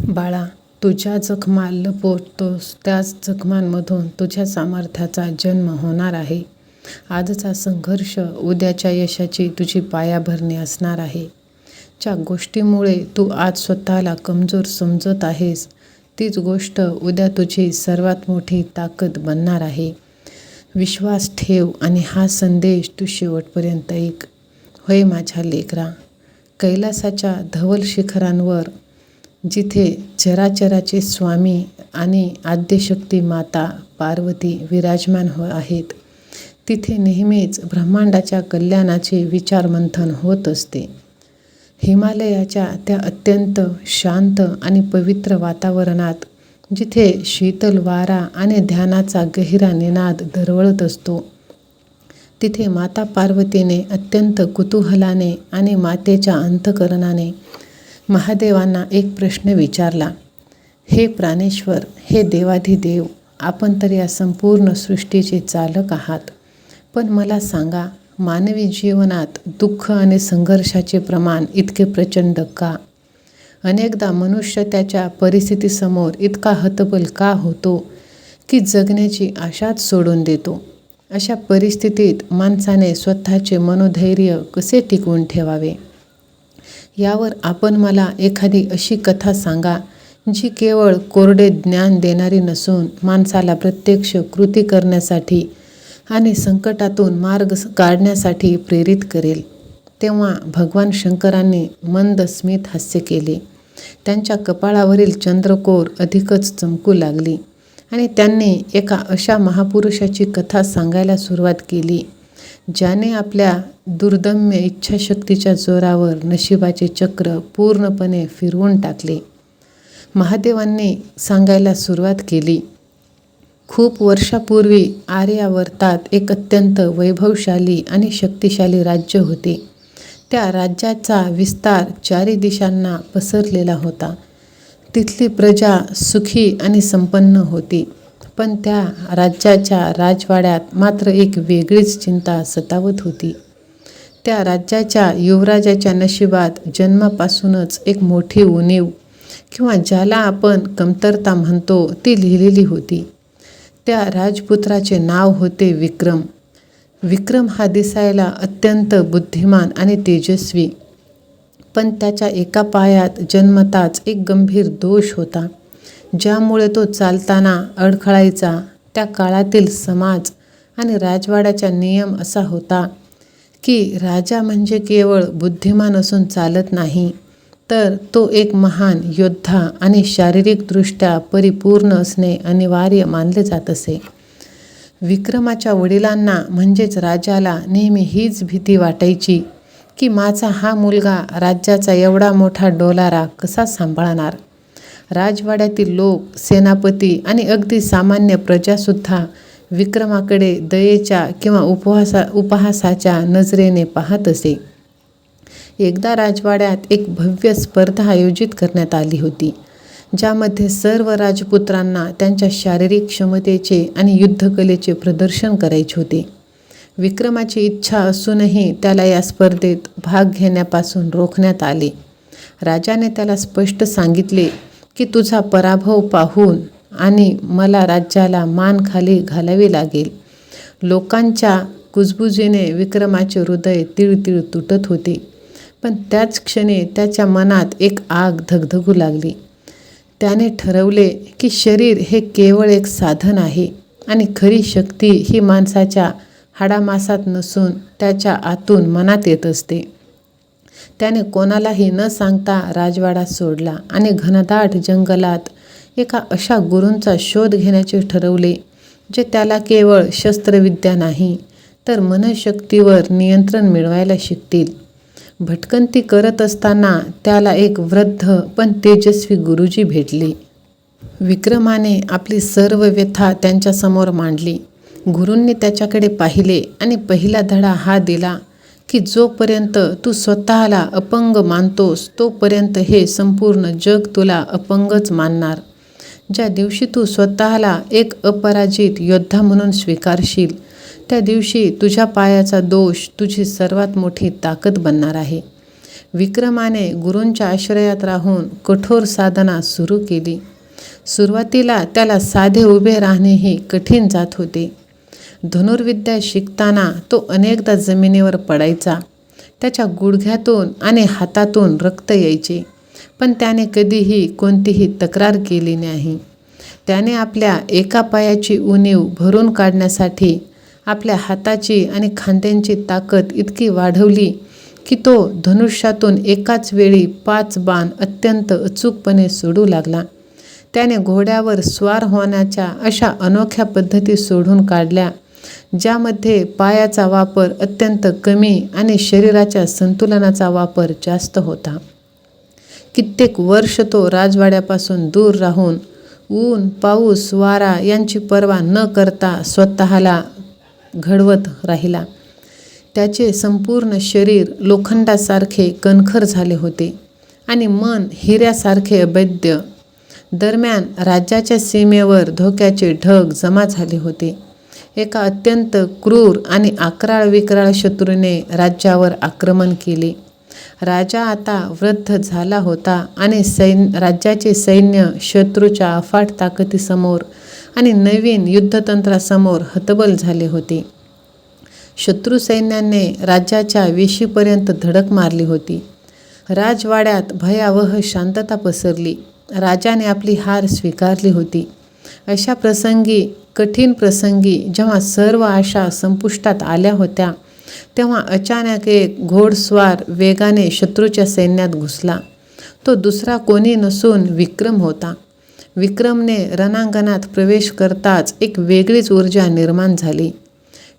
बाळा, तू ज्या जखमा लपवतोस त्याच जखमांमधून तुझ्या सामर्थ्याचा जन्म होणार आहे. आजचा संघर्ष उद्याच्या यशाची तुझी पायाभरणी असणार आहे. ज्या गोष्टीमुळे तू आज स्वतःला कमजोर समजत आहेस, तीच गोष्ट उद्या तुझी सर्वात मोठी ताकद बनणार आहे. विश्वास ठेव आणि हा संदेश तू शेवटपर्यंत ऐक. होय माझ्या लेकरा, कैलासाच्या धवल शिखरांवर जिथे चराचराचे स्वामी आणि आद्यशक्ती माता पार्वती विराजमान आहेत, तिथे नेहमीच ब्रह्मांडाच्या कल्याणाचे विचारमंथन होत असते. हिमालयाच्या त्या अत्यंत शांत आणि पवित्र वातावरणात जिथे शीतल वारा आणि ध्यानाचा गहिरा निनाद दरवळत असतो, तिथे माता पार्वतीने अत्यंत कुतूहलाने आणि मातेच्या अंतःकरणाने महादेवांना एक प्रश्न विचारला. हे प्राणेश्वर, हे देवाधिदेव, आपण तर या संपूर्ण सृष्टीचे चालक आहात, पण मला सांगा, मानवी जीवनात दुःख आणि संघर्षाचे प्रमाण इतके प्रचंड का? अनेकदा मनुष्य त्याच्या परिस्थितीसमोर इतका हतबल का होतो की जगण्याची आशाच सोडून देतो? अशा परिस्थितीत माणसाने स्वतःचे मनोधैर्य कसे टिकवून ठेवावे, यावर आपण मला एखादी अशी कथा सांगा जी केवळ कोरडे ज्ञान देणारी नसून माणसाला प्रत्यक्ष कृती करण्यासाठी आणि संकटातून मार्ग काढण्यासाठी प्रेरित करेल. तेव्हा भगवान शंकरांनी मंद स्मित हास्य केले. त्यांच्या कपाळावरील चंद्रकोर अधिकच चमकू लागली आणि त्यांनी एका अशा महापुरुषाची कथा सांगायला सुरुवात केली, ज्याने आपल्या दुर्दम्य इच्छाशक्तीच्या जोरावर नशिबाचे चक्र पूर्णपणे फिरवून टाकले. महादेवांनी सांगायला सुरुवात केली. खूप वर्षापूर्वी आर्यावर्तात एक अत्यंत वैभवशाली आणि शक्तिशाली राज्य होते. त्या राज्याचा विस्तार 4 दिशांना पसरलेला होता. तिथली प्रजा सुखी आणि संपन्न होती. पण त्या राज्याच्या राजवाड्यात मात्र एक वेगळीच चिंता सतावत होती. त्या राज्याच्या युवराजाच्या नशिबात जन्मापासूनच एक मोठी उणीव किंवा ज्याला आपण कमतरता म्हणतो ती लिहिलेली होती. त्या राजपुत्राचे नाव होते विक्रम. विक्रम हा दिसायला अत्यंत बुद्धिमान आणि तेजस्वी, पण त्याच्या एका पायात जन्मताच एक गंभीर दोष होता, ज्यामुळे तो चालताना अडखळायचा. त्या काळातील समाज आणि राजवाड्याचा नियम असा होता की राजा म्हणजे केवळ बुद्धिमान असून चालत नाही, तर तो एक महान योद्धा आणि शारीरिकदृष्ट्या परिपूर्ण असणे अनिवार्य मानले जात असे. विक्रमाच्या वडिलांना म्हणजेच राजाला नेहमी हीच भीती वाटायची की माझा हा मुलगा राज्याचा एवढा मोठा डोलारा कसा सांभाळणार. राजवाड्यातील लोक, सेनापती आणि अगदी सामान्य प्रजासुद्धा विक्रमाकडे दयेच्या किंवा उपहासाच्या नजरेने पाहत असे. एकदा राजवाड्यात एक भव्य स्पर्धा आयोजित करण्यात आली होती, ज्यामध्ये सर्व राजपुत्रांना त्यांच्या शारीरिक क्षमतेचे आणि युद्धकलेचे प्रदर्शन करायचे होते. विक्रमाची इच्छा असूनही त्याला या स्पर्धेत भाग घेण्यापासून रोखण्यात आले. राजाने त्याला स्पष्ट सांगितले की तुझा पराभव पाहून आणि मला राज्याला मान खाली घालावी लागेल. लोकांच्या कुजबुजीने विक्रमाचे हृदय तिळतिळ तुटत होते, पण त्याच क्षणी त्याच्या मनात एक आग धगधगू लागली. त्याने ठरवले की शरीर हे केवळ एक साधन आहे आणि खरी शक्ती ही माणसाच्या हाडामासात नसून त्याच्या आतून मनात येत असते. त्याने कोणालाही न सांगता राजवाडा सोडला आणि घनदाट जंगलात एका अशा गुरूंचा शोध घेण्याचे ठरवले, जे त्याला केवळ शस्त्रविद्या नाही तर मनशक्तीवर नियंत्रण मिळवायला शिकतील. भटकंती करत असताना त्याला एक वृद्ध पण तेजस्वी गुरुजी भेटले. विक्रमाने आपली सर्व व्यथा त्यांच्यासमोर मांडली. गुरूंनी त्याच्याकडे पाहिले आणि पहिला धडा हा दिला की जोपर्यंत तू स्वतःला अपंग मानतोस तोपर्यंत हे संपूर्ण जग तुला अपंगच मानणार. ज्या दिवशी तू स्वतःला एक अपराजित योद्धा म्हणून स्वीकारशील, त्या दिवशी तुझ्या पायाचा दोष तुझी सर्वात मोठी ताकद बनणार आहे. विक्रमाने गुरूंच्या आश्रयात राहून कठोर साधना सुरू केली. सुरुवातीला त्याला साधे उभे राहणेही कठीण जात होते. धनुर्विद्या शिकताना तो अनेकदा जमिनीवर पडायचा. त्याच्या गुडघ्यातून आणि हातातून रक्त यायचे, पण त्याने कधीही कोणतीही तक्रार केली नाही. त्याने आपल्या एका पायाची उणीव भरून काढण्यासाठी आपल्या हाताची आणि खांद्यांची ताकद इतकी वाढवली की तो धनुष्यातून एकाच वेळी 5 बाण अत्यंत अचूकपणे सोडू लागला. त्याने घोड्यावर स्वार होण्याच्या अशा अनोख्या पद्धती शोधून काढल्या, ज्यामध्ये पायाचा वापर अत्यंत कमी आणि शरीराच्या संतुलनाचा वापर जास्त होता. कित्येक वर्ष तो राजवाड्यापासून दूर राहून ऊन, पाऊस, वारा यांची पर्वा न करता स्वतःला घडवत राहिला. त्याचे संपूर्ण शरीर लोखंडासारखे कणखर झाले होते आणि मन हिऱ्यासारखे अभेद्य. दरम्यान राज्याच्या सीमेवर धोक्याचे ढग जमा झाले होते. एका अत्यंत क्रूर आणि अकराळ विक्राळ शत्रूने राज्यावर आक्रमण केले. राजा आता वृद्ध झाला होता आणि राज्याचे सैन्य शत्रूच्या अफाट ताकदीसमोर आणि नवीन युद्धतंत्रासमोर हतबल झाले होते. शत्रू सैन्याने राज्याच्या वेशीपर्यंत धडक मारली होती. राजवाड्यात भयावह शांतता पसरली. राजाने आपली हार स्वीकारली होती. अशा प्रसंगी, कठीण प्रसंगी, जेव्हा सर्व आशा संपुष्टात आल्या होत्या, तेव्हा अचानक एक घोडस्वार वेगाने शत्रूच्या सैन्यात घुसला. तो दुसरा कोणी नसून विक्रम होता. विक्रमने रणांगणात प्रवेश करताच एक वेगळीच ऊर्जा निर्माण झाली.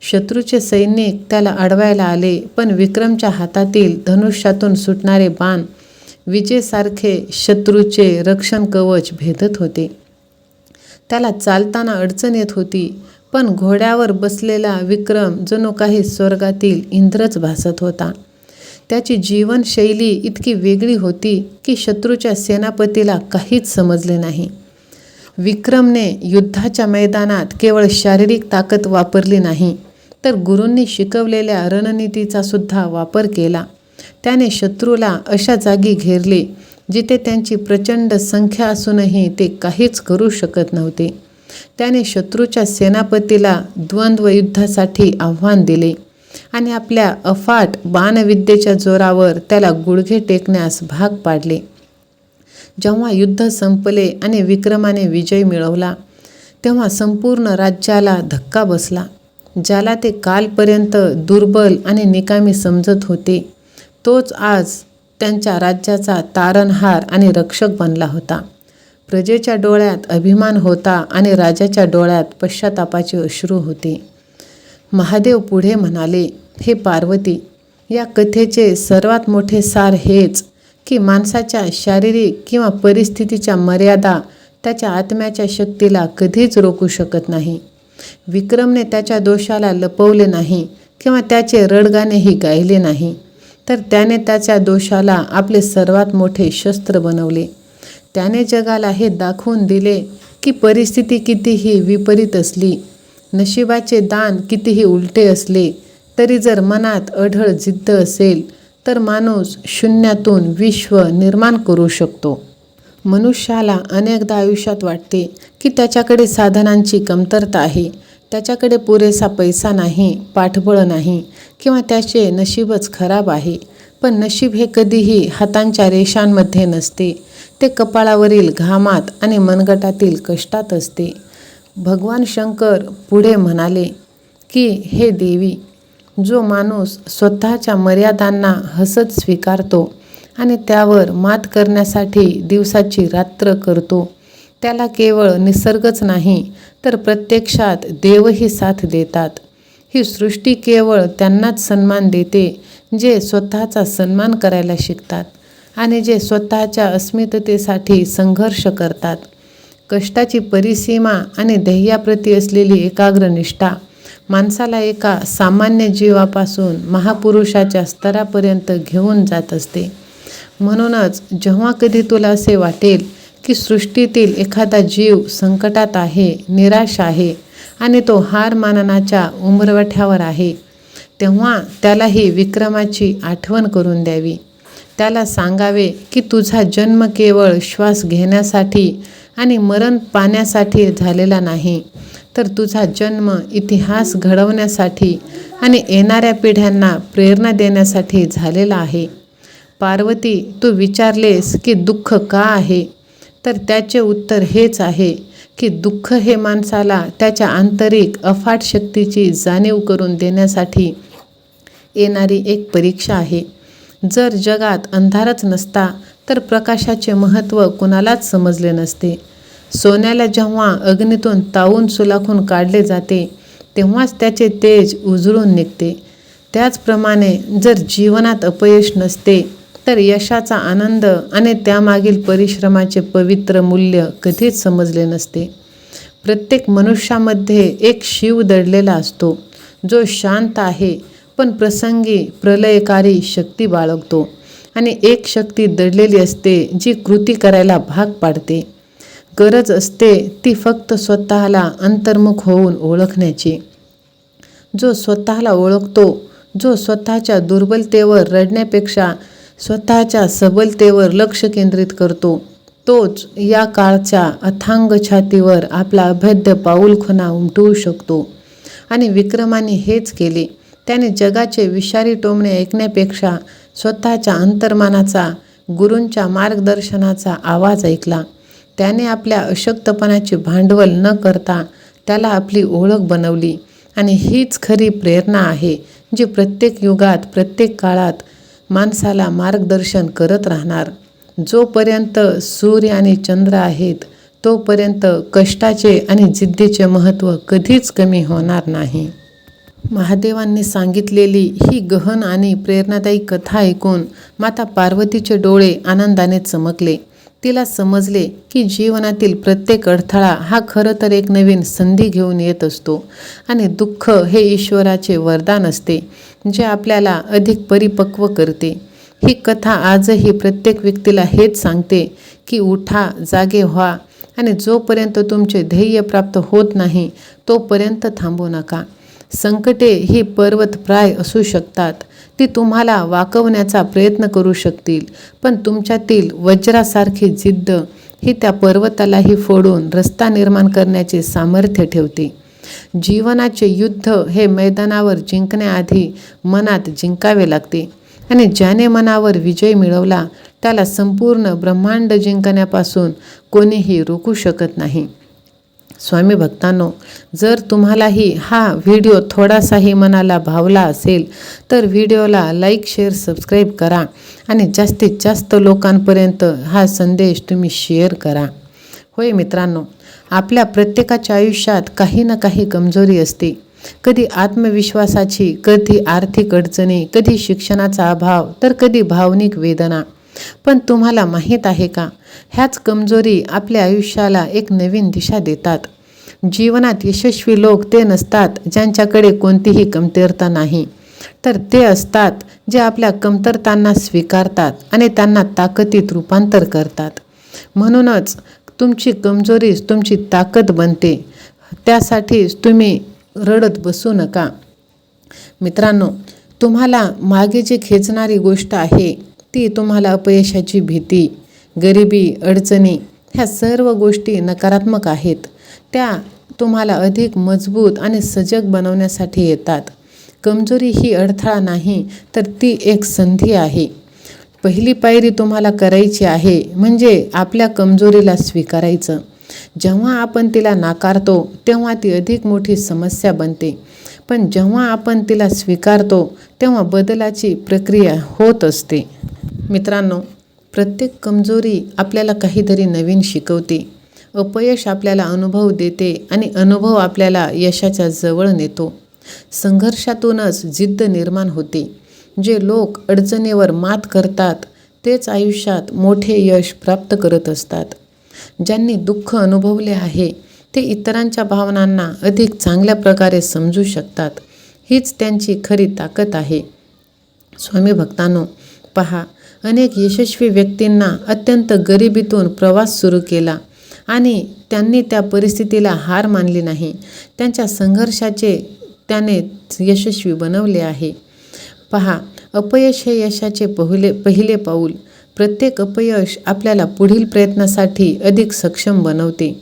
शत्रूचे सैनिक त्याला अडवायला आले, पण विक्रमच्या हातातील धनुष्यातून सुटणारे बाण विजेसारखे शत्रूचे रक्षण कवच भेदत होते. त्याला चालताना अडचण येत होती, पण घोड्यावर बसलेला विक्रम जणू काही स्वर्गातील इंद्रच भासत होता. त्याची जीवनशैली इतकी वेगळी होती की शत्रूच्या सेनापतीला काहीच समजले नाही. विक्रमने युद्धाच्या मैदानात केवळ शारीरिक ताकद वापरली नाही, तर गुरूंनी शिकवलेल्या रणनीतीचा सुद्धा वापर केला. त्याने शत्रूला अशा जागी घेरले जिथे त्यांची प्रचंड संख्या असूनही ते काहीच करू शकत नव्हते. त्याने शत्रूच्या सेनापतीला द्वंद्व युद्धासाठी आव्हान दिले आणि आपल्या अफाट बाणविद्येच्या जोरावर त्याला गुडघे टेकण्यास भाग पाडले. जेव्हा युद्ध संपले आणि विक्रमाने विजय मिळवला, तेव्हा संपूर्ण राज्याला धक्का बसला. ज्याला ते कालपर्यंत दुर्बल आणि निकामी समजत होते, तोच आज त्यांच्या राज्याचा तारणहार आणि रक्षक बनला होता. प्रजेच्या डोळ्यात अभिमान होता आणि राजाच्या डोळ्यात पश्चातापाचे अश्रू होते. महादेव पुढे म्हणाले, हे पार्वती, या कथेचे सर्वात मोठे सार हेच की माणसाच्या शारीरिक किंवा परिस्थितीच्या मर्यादा त्याच्या आत्म्याच्या शक्तीला कधीच रोखू शकत नाही. विक्रमने त्याच्या दोषाला लपवले नाही किंवा त्याचे रडगाणेही गायले नाही, तर त्याने त्याच्या दोषाला आपले सर्वात मोठे शस्त्र बनवले. त्याने जगाला हे दाखवून दिले की परिस्थिती कितीही विपरीत असली, नशिबाचे दान कितीही उलटे असले, तरी जर मनात अढळ जिद्द असेल तर माणूस शून्यातून विश्व निर्माण करू शकतो. मनुष्याला अनेकदा आयुष्यात वाटते की त्याच्याकडे साधनांची कमतरता आहे, त्याच्याकडे पुरेसा पैसा नाही, पाठबळ नाही किंवा त्याचे नशीबच खराब आहे. पण नशीब हे कधीही हातांच्या रेषांमध्ये नसते, ते कपाळावरील घामात आणि मनगटातील कष्टात असते. भगवान शंकर पुढे म्हणाले की हे देवी, जो माणूस स्वतःच्या मर्यादांना हसत स्वीकारतो आणि त्यावर मात करण्यासाठी दिवसाची रात्र करतो, त्याला केवळ निसर्गच नाही तर प्रत्यक्षात देवही साथ देतात. ही सृष्टी केवळ त्यांनाच सन्मान देते जे स्वतःचा सन्मान करायला शिकतात आणि जे स्वतःच्या अस्मितेसाठी संघर्ष करतात. कष्टाची परिसीमा आणि ध्येयाप्रती असलेली एकाग्र निष्ठा माणसाला एका सामान्य जीवापासून महापुरुषाच्या स्तरापर्यंत घेऊन जात असते. म्हणूनच जेव्हा कधी तुला असे वाटेल की सृष्टीतील एखादा जीव संकटात आहे, निराश आहे आणि तो हार मानण्याच्या उंबरठ्यावर आहे, तेव्हा त्यालाही विक्रमाची आठवण करून द्यावी. त्याला सांगावे की तुझा जन्म केवळ श्वास घेण्यासाठी आणि मरण पाण्यासाठी झालेला नाही, तर तुझा जन्म इतिहास घडवण्यासाठी आणि येणाऱ्या पिढ्यांना प्रेरणा देण्यासाठी झालेला आहे. पार्वती, तू विचारलेस की दुःख का आहे, तर त्याचे उत्तर हेच आहे की दुःख हे माणसाला त्याच्या आंतरिक अफाट शक्तीची जाणीव करून देण्यासाठी येणारी एक परीक्षा आहे. जर जगात अंधारच नसता तर प्रकाशाचे महत्त्व कुणालाच समजले नसते. सोन्याला जेव्हा अग्नीतून तावून सुलाखून काढले जाते तेव्हाच त्याचे तेज उजळून निघते. त्याचप्रमाणे जर जीवनात अपयश नसते तर यशाचा आनंद आणि त्यामागील परिश्रमाचे पवित्र मूल्य कधीच समजले नसते. प्रत्येक मनुष्यामध्ये एक शिव दडलेला असतो, जो शांत आहे पण प्रसंगी प्रलयकारी शक्ती बाळगतो. आणि एक शक्ती दडलेली असते जी कृती करायला भाग पाडते. गरज असते ती फक्त स्वतःला अंतर्मुख होऊन ओळखण्याची. जो स्वतःला ओळखतो, जो स्वतःच्या दुर्बलतेवर रडण्यापेक्षा स्वतःच्या सबलतेवर लक्ष केंद्रित करतो, तोच या काळच्या अथांग छातीवर आपला अभेद्य पाऊलखुणा उमटवू शकतो. आणि विक्रमाने हेच केले. त्याने जगाचे विषारी टोमणे ऐकण्यापेक्षा स्वतःच्या अंतर्मनाचा, गुरूंच्या मार्गदर्शनाचा आवाज ऐकला. त्याने आपल्या अशक्तपणाचे भांडवल न करता त्याला आपली ओळख बनवली. आणि हीच खरी प्रेरणा आहे जी प्रत्येक युगात, प्रत्येक काळात माणसाला मार्गदर्शन करत राहणार. जोपर्यंत सूर्य आणि चंद्र आहेत तोपर्यंत कष्टाचे आणि जिद्दीचे महत्त्व कधीच कमी होणार नाही. महादेवांनी सांगितलेली ही गहन आणि प्रेरणादायी कथा ऐकून माता पार्वतीचे डोळे आनंदाने चमकले. तिला समजले की जीवनातील प्रत्येक अडथळा हा खरं तर एक नवीन संधी घेऊन येत असतो आणि दुःख हे ईश्वराचे वरदान असते, जे आपल्याला अधिक परिपक्व करते. ही कथा आजही प्रत्येक व्यक्तीला हेच सांगते की उठा, जागे व्हा आणि जोपर्यंत तुमचे ध्येय प्राप्त होत नाही तोपर्यंत थांबू नका. संकटे ही पर्वतप्राय असू शकतात, ती तुम्हाला वाकवण्याचा प्रयत्न करू शकतील, पण तुमच्यातील वज्रासारखी जिद्द ही त्या पर्वतालाही फोडून रस्ता निर्माण करण्याचे सामर्थ्य ठेवते. जीवनाचे युद्ध हे मैदानावर जिंकण्याआधी मनात जिंकावे लागते आणि ज्याने मनावर विजय मिळवला त्याला संपूर्ण ब्रह्मांड जिंकण्यापासून कोणीही रोखू शकत नाही. स्वामी भक्तांनो, जर तुम्हालाही हा व्हिडिओ थोडासाही मनाला भावला असेल तर व्हिडिओला लाईक, शेअर, सबस्क्राईब करा आणि जास्तीत जास्त लोकांपर्यंत हा संदेश तुम्ही शेअर करा. होय मित्रांनो, आपल्या प्रत्येकाच्या आयुष्यात काही ना काही कमजोरी असते. कधी आत्मविश्वासाची, कधी आर्थिक अडचणी, कधी शिक्षणाचा अभाव, तर कधी भावनिक वेदना. पण तुम्हाला माहीत आहे का, ह्याच कमजोरी आपल्या आयुष्याला एक नवीन दिशा देतात. जीवनात यशस्वी लोक ते नसतात ज्यांच्याकडे कोणतीही कमतरता नाही, तर ते असतात जे आपल्या कमतरतांना स्वीकारतात आणि त्यांना ताकदीत रूपांतर करतात. म्हणूनच तुमची कमजोरीच तुमची ताकद बनते. त्यासाठीच तुम्ही रडत बसू नका. मित्रांनो, तुम्हाला मागे जी खेचणारी गोष्ट आहे ती तुम्हाला अपयशाची भीती, गरिबी, अडचणी ह्या सर्व गोष्टी नकारात्मक आहेत. त्या तुम्हाला अधिक मजबूत आणि सजग बनवण्यासाठी येतात. कमजोरी ही अडथळा नाही, तर ती एक संधी आहे. पहिली पायरी तुम्हाला करायची आहे म्हणजे आपल्या कमजोरीला स्वीकारायचं. जेव्हा आपण तिला नाकारतो तेव्हा ती अधिक मोठी समस्या बनते, पण जेव्हा आपण तिला स्वीकारतो तेव्हा बदलाची प्रक्रिया होत असते. मित्रांनो, प्रत्येक कमजोरी आपल्याला काहीतरी नवीन शिकवते. अपयश आपल्याला अनुभव देते आणि अनुभव आपल्याला यशाच्या जवळ नेतो. संघर्षातूनच जिद्द निर्माण होते. जे लोक अडचणीवर मात करतात तेच आयुष्यात मोठे यश प्राप्त करत असतात. ज्यांनी दुःख अनुभवले आहे ते इतरांच्या भावनांना अधिक चांगल्या प्रकारे समजू शकतात. हीच त्यांची खरी ताकद आहे. स्वामी भक्तांनो, पहा, अनेक यशस्वी व्यक्तींना अत्यंत गरिबीतून प्रवास सुरू केला आणि त्यांनी त्या परिस्थितीला हार मानली नाही. त्यांच्या संघर्षाचे त्याने यशस्वी बनवले आहे. पहा, अपयश हे यशाचे पहिले पाऊल. प्रत्येक अपयश आपल्याला पुढील प्रयत्नासाठी अधिक सक्षम बनवते.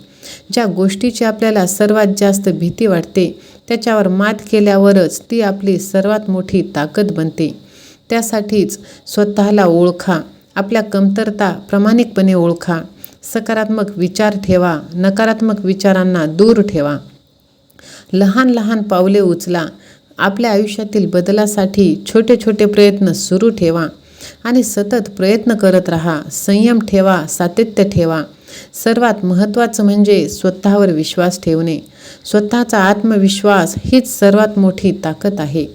ज्या गोष्टीची आपल्याला सर्वात जास्त भीती वाटते त्याच्यावर मात केल्यावरच ती आपली सर्वात मोठी ताकद बनते. त्यासाठीच स्वतःला ओळखा, आपल्या कमतरता प्रामाणिकपणे ओळखा, सकारात्मक विचार ठेवा, नकारात्मक विचारांना दूर ठेवा. लहान लहान पावले उचला. आपल्या आयुष्यातील बदलासाठी छोटे छोटे प्रयत्न सुरू ठेवा आणि सतत प्रयत्न करत राहा. संयम ठेवा, सातत्य ठेवा. सर्वात महत्त्वाचं म्हणजे स्वतःवर विश्वास ठेवणे. स्वतःचा आत्मविश्वास हीच सर्वात मोठी ताकद आहे.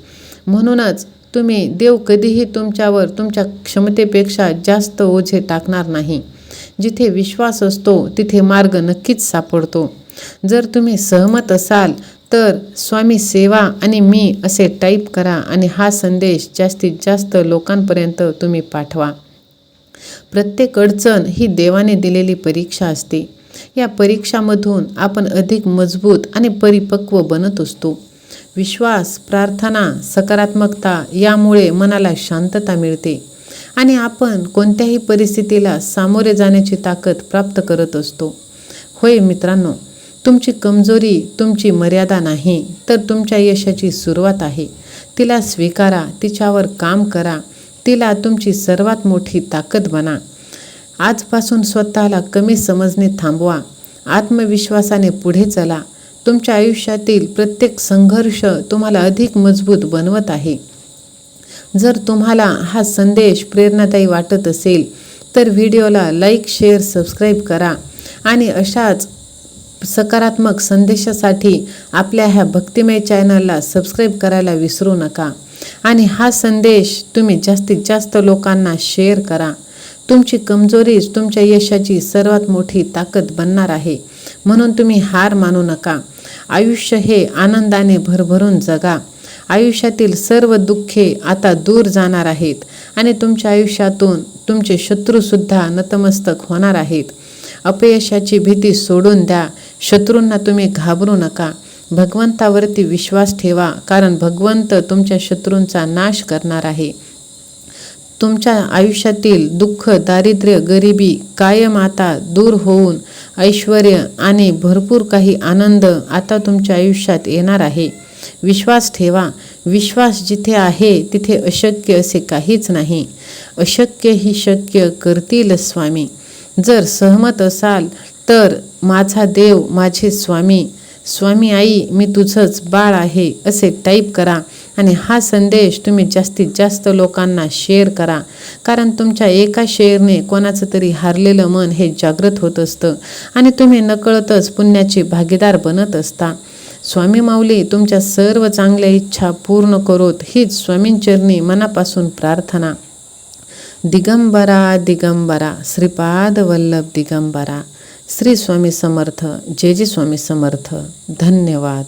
म्हणूनच देव कधीही तुमच्यावर तुमच्या क्षमतेपेक्षा जास्त ओझे टाकणार नाही. जिथे विश्वास असतो तिथे मार्ग नक्कीच सापडतो. जर तुम्ही सहमत असाल तर स्वामी सेवा आणि मी असे टाईप करा आणि हा संदेश जास्तीत जास्त लोकांपर्यंत तुम्ही पाठवा. प्रत्येक अडचण ही देवाने दिलेली परीक्षा असते. या परीक्षामधून आपण अधिक मजबूत आणि परिपक्व बनत असतो. विश्वास, प्रार्थना, सकारात्मकता यामुळे मनाला शांतता मिळते आणि आपण कोणत्याही परिस्थितीला सामोरे जाण्याची ताकद प्राप्त करत असतो. होय मित्रांनो, तुमची कमजोरी तुमची मर्यादा नाही, तर तुमच्या यशाची सुरुवात आहे. तिला स्वीकारा, तिच्यावर काम करा, तिला तुमची सर्वात मोठी ताकद बना. आजपासून स्वतःला कमी समजणे थांबवा. आत्मविश्वासाने पुढे चला. तुमच्या आयुष्यातील प्रत्येक संघर्ष तुम्हाला अधिक मजबूत बनवत आहे. जर तुम्हाला हा संदेश प्रेरणादायी वाटत असेल तर व्हिडिओला लाईक, शेअर, सबस्क्राईब करा आणि अशाच सकारात्मक संदेशासाठी आपल्या ह्या भक्तिमय चॅनलला सबस्क्राईब करायला विसरू नका. आणि हा संदेश तुम्ही जास्तीत जास्त लोकांना शेअर करा. तुमची कमजोरीच तुमच्या यशाची सर्वात मोठी ताकद बनणार आहे. म्हणून तुम्ही हार मानू नका. आयुष्य हे आनंदाने भरभरून जगा. आयुष्यातील सर्व दुःखे आता दूर जाणार आहेत आणि तुमच्या आयुष्यातून तुमचे शत्रूसुद्धा नतमस्तक होणार आहेत. अपयशाची भीती सोडून द्या. शत्रूंना तुम्ही घाबरू नका. भगवंतावरती विश्वास ठेवा, कारण भगवंत तुमच्या शत्रूंचा नाश करणार आहे. तुमच्या आयुष्यातील दुःख, दारिद्र्य, गरिबी कायम आता दूर होऊन ऐश्वर्य आणि भरपूर काही आनंद आता तुमच्या आयुष्यात येणार आहे. विश्वास ठेवा. विश्वास जिथे आहे तिथे अशक्य असे काहीच नाही. अशक्य ही शक्य करतील स्वामी. जर सहमत असाल तर माझा देव, माझे स्वामी, स्वामी आई मी तुझंच बाळ आहे असे टाईप करा आणि हा संदेश तुम्ही जास्तीत जास्त लोकांना शेअर करा. कारण तुमच्या एका शेअरने कोणाचं तरी हारलेलं मन हे जागृत होत असतं आणि तुम्ही नकळतच पुण्याचे भागीदार बनत असता. स्वामी माऊली तुमच्या सर्व चांगल्या इच्छा पूर्ण करोत हीच स्वामींचरणी मनापासून प्रार्थना. दिगंबरा दिगंबरा श्रीपाद वल्लभ दिगंबरा. श्री स्वामी समर्थ. जय जय स्वामी समर्थ. धन्यवाद.